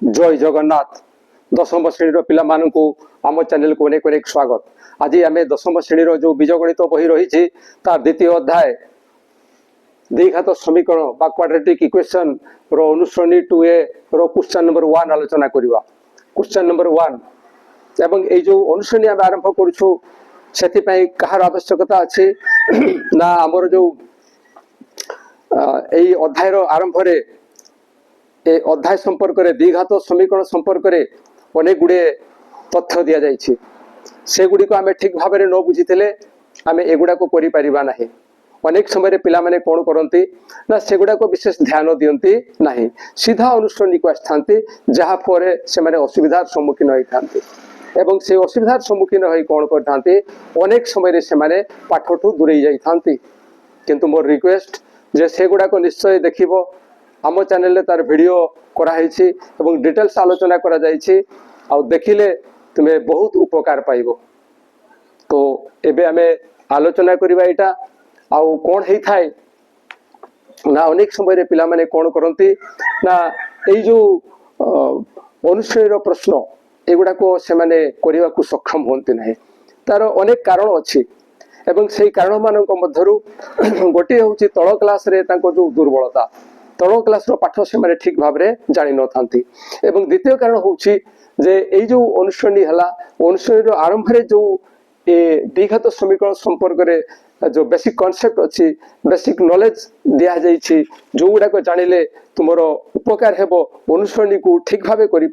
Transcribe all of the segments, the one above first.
जय जगन्नाथ। दशम श्रेणी पिला आम चैनल को अनेक अनेक स्वागत। आज आम दशम श्रेणी जो बीजगणित बही रही तार द्वितीय अध्याय द्विघात समीकरण बा क्वाड्रेटिक इक्वेशन रो अनुश्रेणी 2A रो क्वेश्चन नंबर 1 आलोचना करवा। क्वेश्चन नंबर 1 एवं ये जो अनुश्रेणी आम आरंभ करूँ से कहार आवश्यकता अच्छी ना आमर जो यही अध्यायर आरंभ अध्याय संपर्क में द्विघात समीकरण संपर्क में अनेक गुड़े तथ्य दि जाइए से गुड़िक आम ठीक भाव में न बुझीते आम एगुड़ा को करा ना। अनेक समय पिला माने कौन करती ना से गुड़ाक विशेष ध्यान दियंती नहीं, सीधा अनुश्रेणी को आसती जहाँफल से असुविधार सम्मुखीन होता एवं से असुविधार सम्मुखीन हो कौन करते अनेक समय से पाठठू दूरे जाती। किंतु मोर रिक्वेस्ट जे से गुड़ाक निश्चय देखिब आम चैनल तार वीडियो कराई एवं डिटेल्स आलोचना करा जाइछि आउ देखिले तुम्हें बहुत उपकार पाइबो। तो एबे आमे आलोचना करिबा एटा आउ कोन हेई थाए ना अनेक समय पिला माने कोन करंती ना एई जो अनुश्रेणीर प्रश्न एगुड़ा को से माने करिबा को सक्षम होंती नहीं। तार अनेक कारण अछि एवं से कारण मानक मध्यरु गोटे होछि तळ क्लास रे तांको जो दुर्बलता तल क्लास पाठ से ठीक भाव में जानी न था। द्वितीय कारण हूँ जे यही जो अनुश्रेणी है अनुश्रेणी आरंभ में जो द्विघात समीकरण संपर्क में जो बेसिक कॉन्सेप्ट अच्छी बेसिक नॉलेज दि जाइए जो गुड़ाक जानिले तुम उपकार हेब अनुश्रेणी को ठीक भाव कर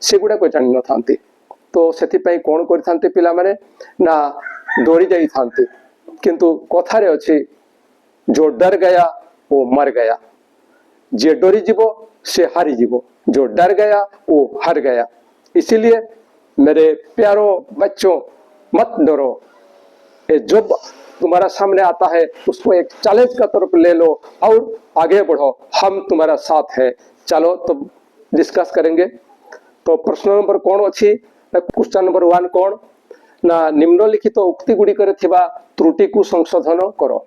से गुड़ाक जान न था। तो से कौन करते पिला माने ना डरी जाते किंतु कथारे अच्छी जो डर गया वो मर गया, जे डरी जीवो से हारी जीवो, जो डर गया वो हार गया। इसीलिए मेरे प्यारो बच्चों मत डरो, जो तुम्हारा सामने आता है उसको एक चैलेंज का तरफ ले लो और आगे बढ़ो, हम तुम्हारा साथ है। चलो तो डिस्कस करेंगे। तो प्रश्न नंबर कौन अच्छी ना क्वेश्चन नंबर 1 कौन ना निम्नलिखित उक्ति गुड़िक त्रुटि को संशोधन करो।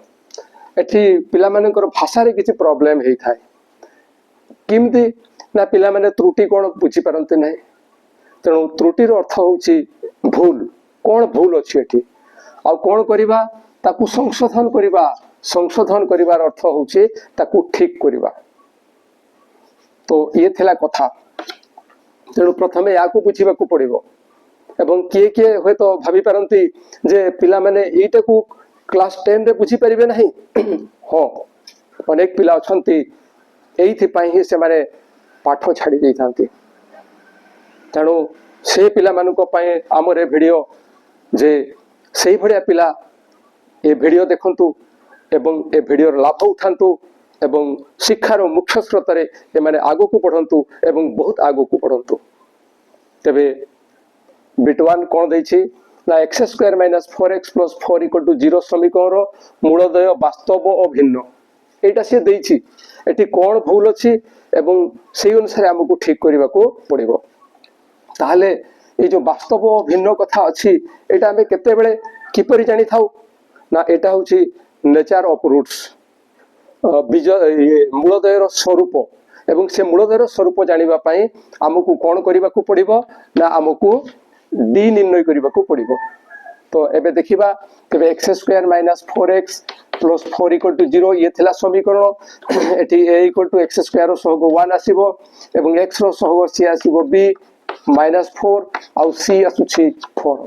एठी पिला मानकर भाषा रे किछि प्रॉब्लम हेई थाए किमती ना पिला माने त्रुटि कौन बुझी पारती ना। तेणु त्रुटिर अर्थ होची भूल, कौन भूल अच्छी एठी आ कौन करिबा ताकू संशोधन करिबा। संशोधन करिवार अर्थ होची ताकू ठीक करिबा। तो ये थिला कथा। तेणु प्रथमे या को बुझीबा को पड़िबो एवं किए किए होय तो भाबी पारंती जे पिला माने एटा को क्लास 10 रे बुझी परिबे नहीं। हाँ अनेक पिला अछंती एइथिपाई ही से माने पाठ छाड़ी देई थांती। तेणु से पिला मानुको पाए आमर ए वीडियो जे सही भड़िया पिला ए वीडियो देखंतु एवं ए वीडियोर लाभ उठांतु एवं शिक्षार मुख्य स्रोत रे ए माने आगो को बढ़ंतु एवं बहुत आगो को बढ़ंतु। तबे बिट 1 कोन दैछि ना x² - 4x + 4 = 0 समीकरण मूलदय वास्तव और भिन्न एटा से देछि। एटी कौन भूल अच्छी एवं से अनुसार आमको ठीक करने को पड़ो। ताहले ये जो वास्तव भिन्न कथा अच्छी एटा आमे केते बेले किपरि जानि थाउ ना एटा होछि नेचर ऑफ रूट्स बीज मूलदयर स्वरूप एवं से मूलदयर स्वरूप जानिबा पई आमको कौन करने को पड़ो ना आमको डी निर्णय करने को पड़ो। तो एबे देखिबा तबे x² - 4x + 4 = 0 ये थिला समीकरण। एठी a = x² सहग 1 आसीबो एवं x रो सहग c आसीबो b - 4 आ c आसुछि 4।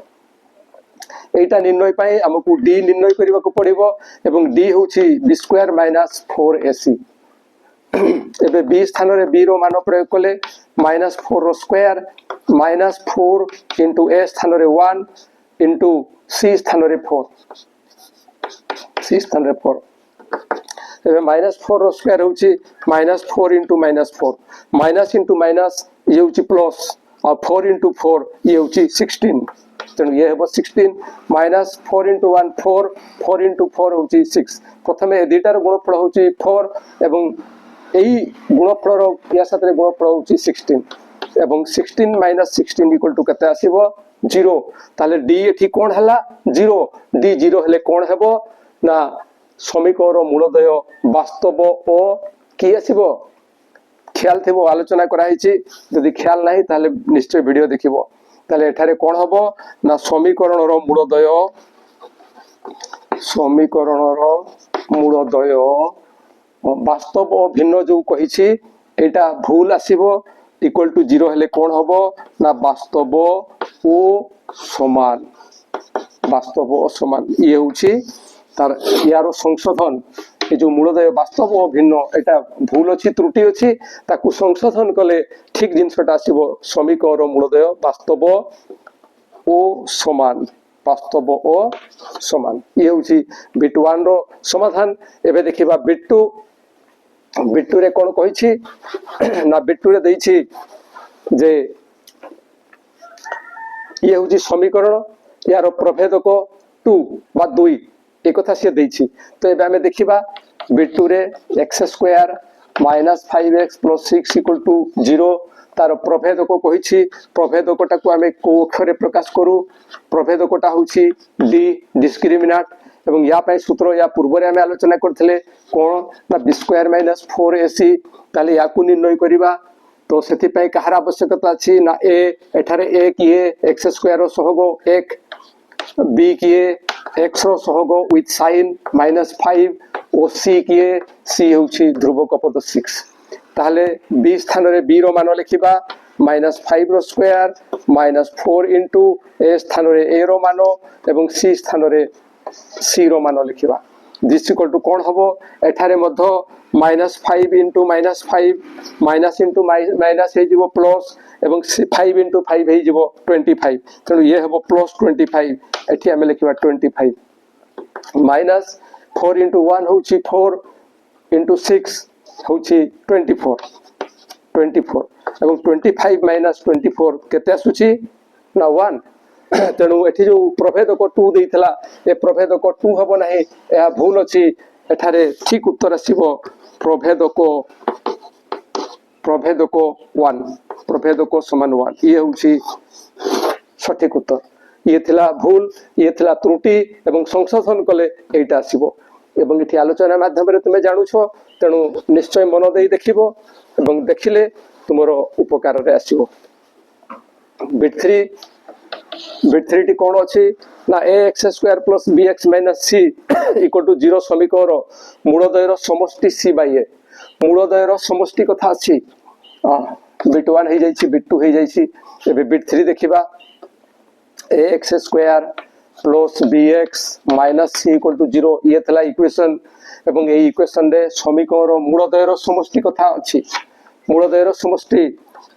एटा निर्णय पाए हमकु d निर्णय करबा को पड़िबो एवं d होछि b² - 4ac। एबे b स्थान रे b रो मान प्रयोग कले -4 रो स्क्वायर -4 * a स्थान रे 1 * c स्थान रे 4 c स्थान रे 4 एबे -4 रो स्क्वायर होछि -4 * -4 माइनस इंटू माइनस ये होछि प्लस और 4 * 4 ये होछि 16। तेणु ये हेबो 16 -4 * 1 4 4 * 4 होछि 6। प्रथमे ए दुटार गुणफल होछि 4 एवं एई गुणफल रो या साथे गुणफल होछि 16 एवं 16 - 16 = कते आसीबो 0। ताले d एठी कोन हला 0 d 0 हेले कोन हेबो ना समीकरण मूलदय वास्तव ओ कि आसीबो ख्याल थे आलोचना कराई जदि ख्याल ना ताले निश्चय वीडियो देखिबो ताले एठारे कोन हबो ना समीकरण रो मूलदय वास्तव भिन्न जो कही एटा भूल आसीबो इक्वल टू 0 हेले कोन हबो ना वास्तव ओ समान ये होची तार यारो संशोधन ये जो मूलदय वास्तव और भिन्न एटा भूल अच्छी त्रुटि अच्छी ताकू संशोधन कले ठीक जिनसटा आसीबो समीकरण मूलदय वास्तव ओ समान ये होची बिट 1 रो समाधान। एबे देखिबा बिट 2 रे कोन कहिछि ना बिट 2 रे दैछि जे ये होची समीकरण यार प्रभेदक 2 बा 2 एक कथा से दैछि। तो एबे हमें देखिबा बिट 2 रे x square minus 5x plus 6 equal to 0 तार प्रभेदक कहिछि प्रभेदकटा को हमें को अक्षरे प्रकाश करू प्रभेदकटा होछि d डिस्क्रिमिनेंट एवं या पय सूत्र या पूर्व रे हमें आलोचना करथिले कोन ना b स्क्वायर माइनस 4ac ताले या को निर्णय करिबा। तो सेति पय कहार आवश्यकता अछि ना a एठारे a किए x स्क्वायर रो सहग 1 b किए x रो सहग विथ साइन -5 और c किए c होछि ध्रुवक पद 6 ताहले b स्थान रे b रो मान लिखिबा -5 रो स्क्वायर -4 इनटू a स्थान रे a रो मान एवं c स्थान रे c रो मान लिखिबा दिस इक्वल टू कोन हबो एठारे मध्य -5 इनटू -5 माइनस इनटू माइनस हे जिवो प्लस एवं 5 इनटू 5 हे जिवो 25 तेनु ये हबो प्लस 25 एठी हम लिखिबा 25 माइनस 4 इनटू 1 होची 4 इनटू 6 होची 24 एवं 25 माइनस 24 केते आसुची ना 1 तेणु एठी जो प्रभेदक 2 देइथला ए प्रभेदक 2 हबो नाही एहा भूल अछि एठारे ठीक उत्तर आसीबो प्रभेदक 1 समान 1 ये होची सठिक उत्तर। ये थिला भूल ये थिला त्रुटि एवं संशोधन कले एटा आसीबो एवं इठी आलोचना माध्यम रे तुमे जानु छो तेणु निश्चय मन देई देखिबो एवं देखिले तुमरो उपकार रे आसीबो। बिट 3 टी कोन अछि ना ax square plus bx minus c equal to 0 समीकरण मूलदय रो समष्टि c बाय a मूलदय रो समष्टि कथा अछि बिट 1 हे जाइछि बिट 2 हे जाइछि एबे बिट 3 देखिबा ax square plus bx minus c equal to 0 ये थला इक्वेशन एवं ए इक्वेशन रे समीकरण मूलदय रो समष्टि कथा अछि मूलदय रो समष्टि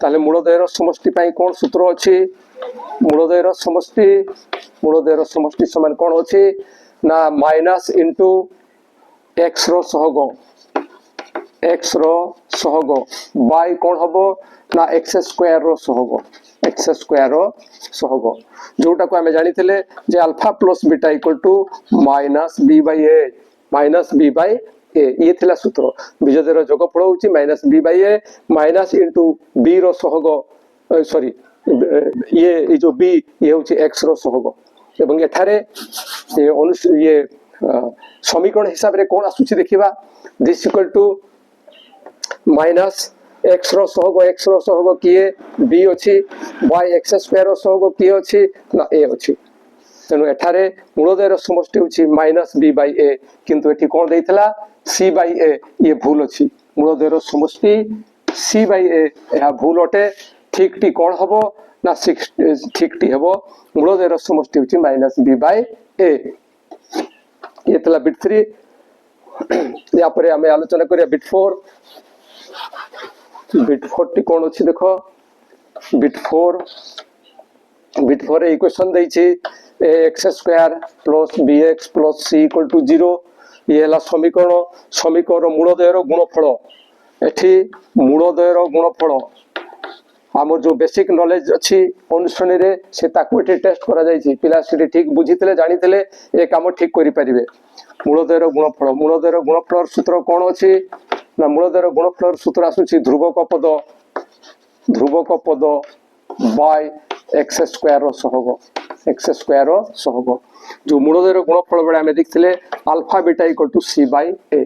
ताले मूलदय रो समष्टि पई कोन सूत्र अछि मूलदय रो समष्टि समान कोन अछि ना माइनस इनटू x रो सहग बाय कोन हबो ना x स्क्वायर रो सहग जोटा को हमें जानि थिले जे alpha plus beta equal to minus b by a ये थिला सूत्र बीजदय रो जोगफल होछि minus b by a minus into b रो सहग सॉरी ये जो b ये होछि x रो सहग एवं एठारे ये समीकरण हिसाब रे कोन आसुछि देखिबा this equal to minus x रो सहग किए b अछि y x स्क्वायर रो सहग किए अछि ना a अछि तेनु एठारे मूलदय रो समष्टि होछि माइनस b बाय a किंतु एठी कोन देइथला c बाय a ये भूल अछि मूलदय रो समष्टि c बाय a एहा भूल अटे ठीक टी कोन हबो ना 6 ठीक टी हबो मूलदय रो समष्टि होछि माइनस b बाय a ये तला बिट 3 या परे हमें आलोचना करिया बिट 4 टी कोन अछि देखो बिट 4 इक्वेशन दैछि ax square plus bx plus c equal to 0 ये हला समीकरण मूलदय रो गुणफल एठी मूलदय रो गुणफल हमर जो बेसिक नॉलेज अछि अनुश्रेणी रे से ताकू एठी टेस्ट करा जायछि पिला से ठीक बुझितले जानितले ए काम ठीक करि परिबे। मूलदय रो गुणफल सूत्र कोन अछि ना मूलदय रो गुणफल सूत्र आसुछि ध्रुवक पद बाय x स्क्वायर रो सहग जो मूलदय रो गुणफल बडा हम देखथिले अल्फा बीटा equal to c by a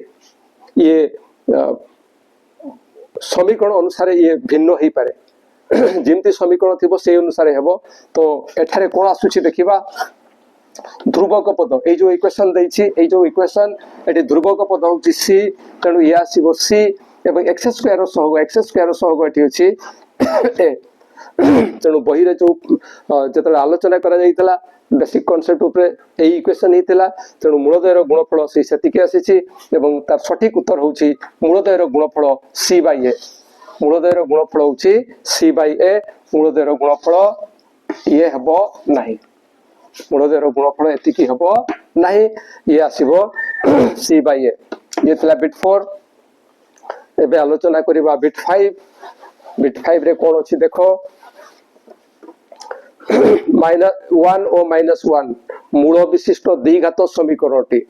ये समीकरण अनुसार ये भिन्न हो पारे जमती समीकरण थी से अनुसार हेब तो एठारे कौन आसुची देखिबा ध्रुवक पद ये जो इक्वेशन देछि ये जो इक्वेशन एटी ध्रुवक पद होछि सी तेणु ये आसीबो सी एवं एक्स स्क्वायर सहग एटी अछि ए तेणु बही रे जो जतले आलोचना करा जाइतला बेसिक कॉन्सेप्ट ऊपर ए इक्वेशन हितला तेणु मूलद्वयर गुणफल से सेतिके आसीछि एवं तार सठिक उत्तर होछि मूलद्वयर गुणफल सी बाय ए मूलद्वयर गुणफल होछि सी बाय ए मूलद्वयर गुणफल ये हेबो नाही मूलद्वयर गुणफल एतिकी हेबो नाही ये आसीबो सी बाय ए ये थला बिट 4 एबे आलोचना करिबा बिट 5 रे कोन अछि देखो -1 और -1 मूल विशिष्ट द्विघात समीकरणटी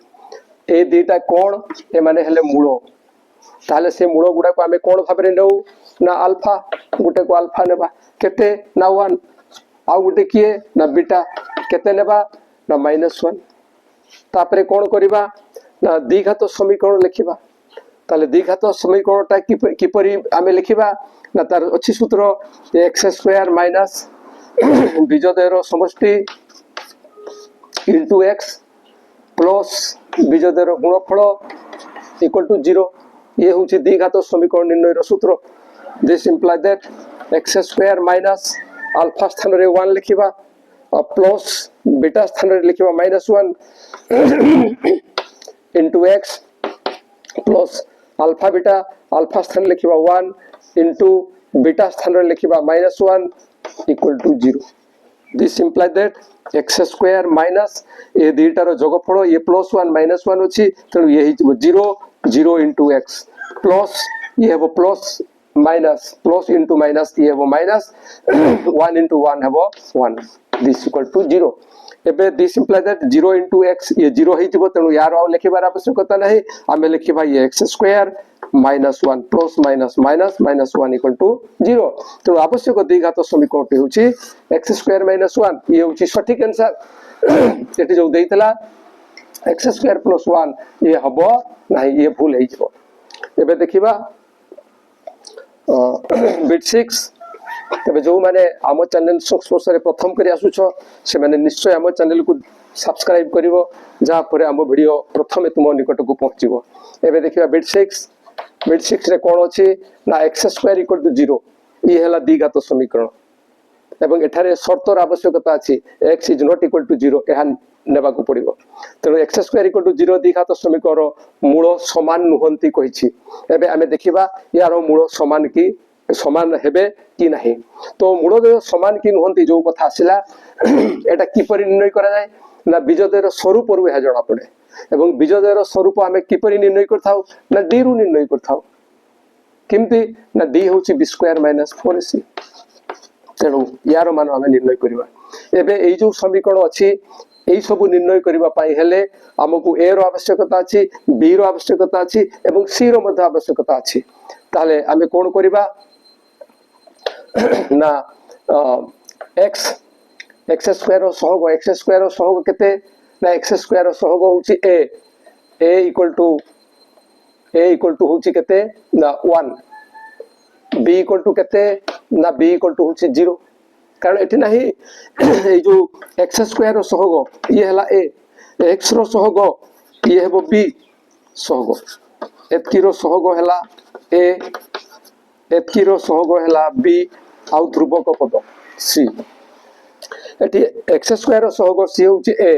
ए दुईटा कोन ए माने हेले मूल ताले से मूल गुडा को आमे कोन भाबरे नेउ ना अल्फा गुटे को अल्फा नेबा केते ना 1 आ गुटे किए ना बीटा केते नेबा ना -1 तापरे कोन करिबा ना द्विघात समीकरण लिखिबा ताले द्विघात समीकरणटा किपरि आमे लिखिबा ना तार अछि सूत्र x² - बीजद्वयर समष्टि इंटू x प्लस बीजद्वयर गुणफल इक्वल टू 0 ये होची द्विघात समीकरण निर्णय रो सूत्र this imply that x² - alpha स्थान रे 1 लिखिबा प्लस बीटा स्थान रे लिखिबा -1 into x plus alpha beta alpha स्थान लिखिबा 1 इंटू बीटा स्थान रे लिखिबा -1 equal to 0 this imply that x² - ए दुईटार जोगफल ये +1 -1 अछि तेणु ये हिजबो 0 into x प्लस ये हेबो plus minus plus into minus ये हेबो माइनस 1 into 1 हेबो 1 this equal to 0 एबे this imply that 0 into x ये 0 हिजबो तेणु यार आ लिखिबार आवश्यकता नाही आमे लिखिबा ये x² - 1 plus minus minus -1 equal to 0 तो आवश्यक द्विघात समीकरण होची x² - 1 ये होची सठिक आंसर एटी जो देइतला x² + 1 ये हबो नाही ये भूल हे जबो एबे देखिबा बिट 6 तबे जो माने आम चैनल संस्पर्श रे प्रथम करी आसुछ से माने निश्चय आम चैनल को सब्सक्राइब करिवो जा परे आम वीडियो प्रथमे तुम निकट को पहुंचीबो एबे देखिबा बिट 6 रे कोन अछि ना x² = 0 ये हला द्विघात समीकरण एवं एठारे शर्तर आवश्यकता अछि x is not equal to 0 एहा नेबा को पड़िबो तेनो x² = 0 द्विघात समीकरण मूल समान नुहंती कहिछि एबे आमे देखिबा यार मूल समान की समान हेबे कि नाही तो मूलद्वय समान कि नुहंती जो कथा आसिला एटा किपरि निर्णय करा जाय ना बीजद्वयर स्वरूप रु हे जणा पड़े एवं बीजद्वयर स्वरूप आमे किपरि निर्णय करथाउ ना d रु निर्णय करथाउ किमती ना d होची b² - 4ac तेणु यार मान आमे निर्णय करबा एबे एई जो समीकरण अछि एई सब निर्णय करबा पाई हेले हमकु a रो आवश्यकता अछि b रो आवश्यकता अछि एवं c रो मध्ये आवश्यकता अछि ताले आमे कोन करबा ना x² सहग केते ना x² सहग होची a equal to होची केते ना 1 b equal to केते ना b equal to होची 0 कारण एठी नाही ए जो x² सहग ये हला a x रो सहग ये हेबो b सहग एतकी रो सहग हला a एतकी रो सहग हला b आउ ध्रुवक पद c एठी x² सहग c होची a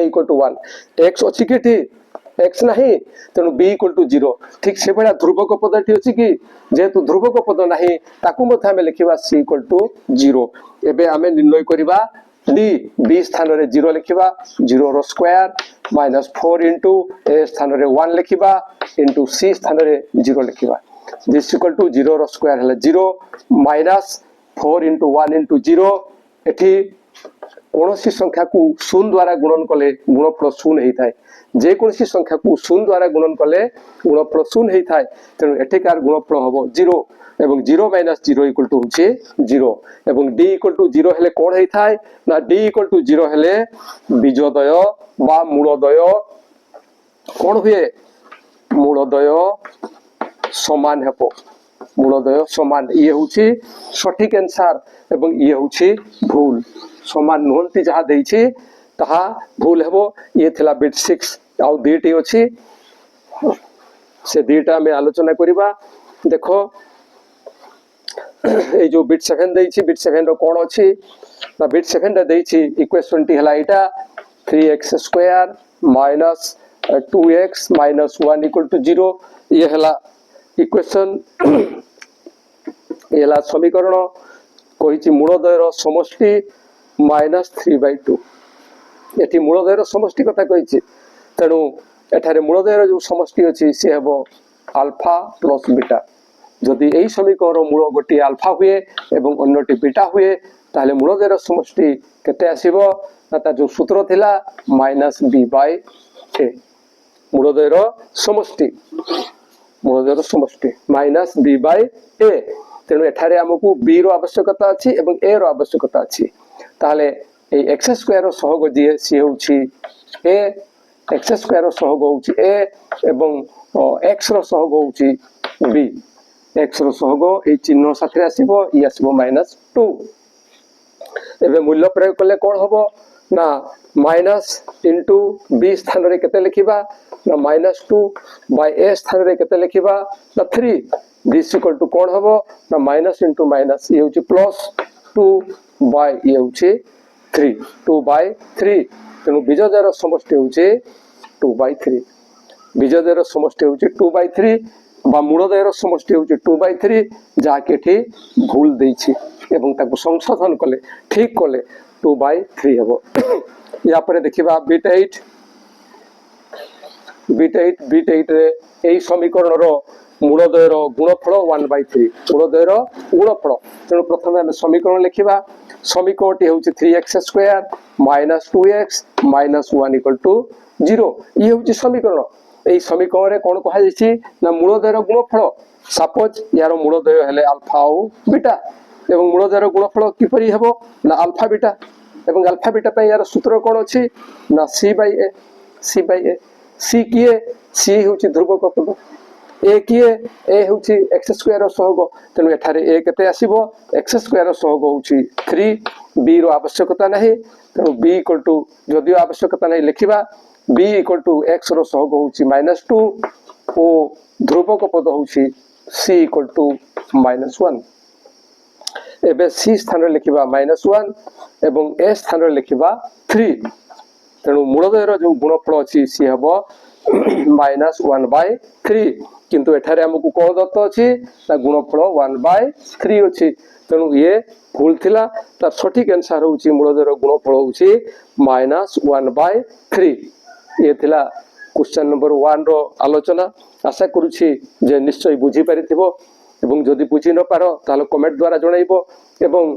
equal to 1 x अछि केठी x नाही तेनु b equal to 0 ठीक से बडा ध्रुवक पदटी अछि कि जेतु ध्रुवक पद नाही ताकू मथे हमें लिखिबा c equal to 0 एबे हमें निर्णय करिबा d b स्थान रे 0 लिखिबा 0 रो स्क्वायर -4 into a स्थान रे 1 लिखिबा into c स्थान रे 0 लिखिबा this equal to 0 रो स्क्वायर हला 0 -4 into 1 into 0 एठी कोनोसी संख्या को शून्य द्वारा गुणन कले गुणफल शून्य हेई थाए जे कोनोसी संख्या को शून्य द्वारा गुणन कले गुणफल शून्य हेई थाए तेनु एठिकार गुणफल हबो 0 एवं 0 - 0 equal to होचे 0 एवं d equal to 0 हेले कोन हेई थाए ना d equal to 0 हेले बीजद्वय बा मूलद्वय कोन हुए मूलद्वय समान हेबो मूलद्वय समान ये हूँ सठिक आंसर एवं ये हूँ भूल समान नुहंती जहाँ देइछि ताहा भूल हेबो ये थिला बिट 6 आउ दुईटी अछि से दुईटा में आलोचना करिबा देखो ए जो बिट 7 देइछि बिट 7 रो कोन अछि ना बिट 7 रे देइछि इक्वेशन टी हला एटा 3x square minus 2x minus 1 equal to 0 ये हला इक्वेशन ये हला समीकरण कहिछि मूलद्वय रो समष्टि -3/2 एठी मूलद्वय रो समष्टि कथा कहिछि तेणु एठारे मूलद्वय रो जो समष्टि अछि से हेबो अल्फा प्लस बीटा जदि एई समीकरण मूल गोटी अल्फा हुए एवं अन्यटी बीटा हुए ताहले मूलद्वय रो समष्टि केते आसीबो ता जो सूत्र थिला -b/a मूलद्वय रो समष्टि -b/a तेणु एठारे हमकु b रो आवश्यकता अछि एवं a रो आवश्यकता अछि ताहले ए x स्क्वायर रो सहग जे सी होछि a x स्क्वायर रो सहग होछि a एवं x रो सहग होछि b x रो सहग ए चिन्ह साथे आसीबो ई आसीबो -2 एबे मूल्य प्रयोग करले कोन हबो ना माइनस इंटू b स्थान रे केते लिखिबा ना -2/a स्थान रे केते लिखिबा ना 3 दिस इक्वल टू कोन हबो ना माइनस इंटू माइनस ये होछि प्लस 2 बाय ये होछि 3 2/3 तेनु बीजद्वयर समष्टि होछि 2/3 बीजद्वयर समष्टि होछि 2/3 बा मूलद्वयर समष्टि होछि 2/3 जा केठी भूल देछि एवं ताकू संशोधन कले ठीक कले 2/3 हेबो या परे देखिबा बिट 8 रे एई समीकरण रो मूलद्वयर गुणफल 1/3 मूलद्वयर गुणफल तेणु प्रथमे हम समीकरण लिखिबा समीकरणटी होछि 3x square minus 2x minus 1 equal to 0 ये होछि समीकरण एई समीकरण रे कोन कहा जायछि ना मूलद्वयर गुणफल सपोज यार मूलद्वय हेले अल्फा और बीटा एवं मूलद्वयर गुणफल किपरि हेबो ना अल्फा बीटा एवं अल्फा बीटा पे यार सूत्र कोन अछि ना c/a c किए c होछि ध्रुवक पद ए किए ए होछि x स्क्वायर रो सहग तेनु एठारे ए केते आसीबो x स्क्वायर रो सहग होछि 3 b रो आवश्यकता नाही तेनु b इक्वल टू जदियो आवश्यकता नाही लिखिबा b इक्वल टू x रो सहग होछि -2 ओ ध्रुवक पद होछि c इक्वल टू -1 एबे c स्थान रे लिखिबा -1 एवं a स्थान रे लिखिबा 3 तेनु मूलद्वयर जो गुणफल अछि सी हबो -1/3 किंतु एठारे हमकु कोन दत्त अछि ता गुणफल 1/3 अछि तेनु ये भूल थिला तार सठिक आंसर होछि मूलद्वयर गुणफल होछि -1/3 ये थिला क्वेश्चन नंबर 1 रो आलोचना आशा करूछि जे निश्चय बुझी परिथिबो एवं जदि बुझी न पारो ताले कमेंट द्वारा जणाइबो एवं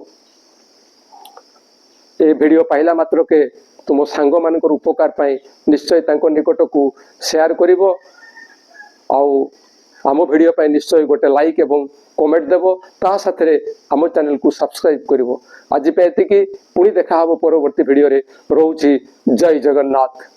ए वीडियो पाइला मात्र के तुम सांग मानकर उपकार पाई निश्चय तांको निकट को शेयर करिवो आउ आम वीडियो पाई निश्चय गोटे लाइक एवं कमेंट देबो ता साथे आम चैनल को सब्सक्राइब करिवो आज पे एतिकी पुणी देखा हबो परवर्ती वीडियो रे रहउची जय जगन्नाथ।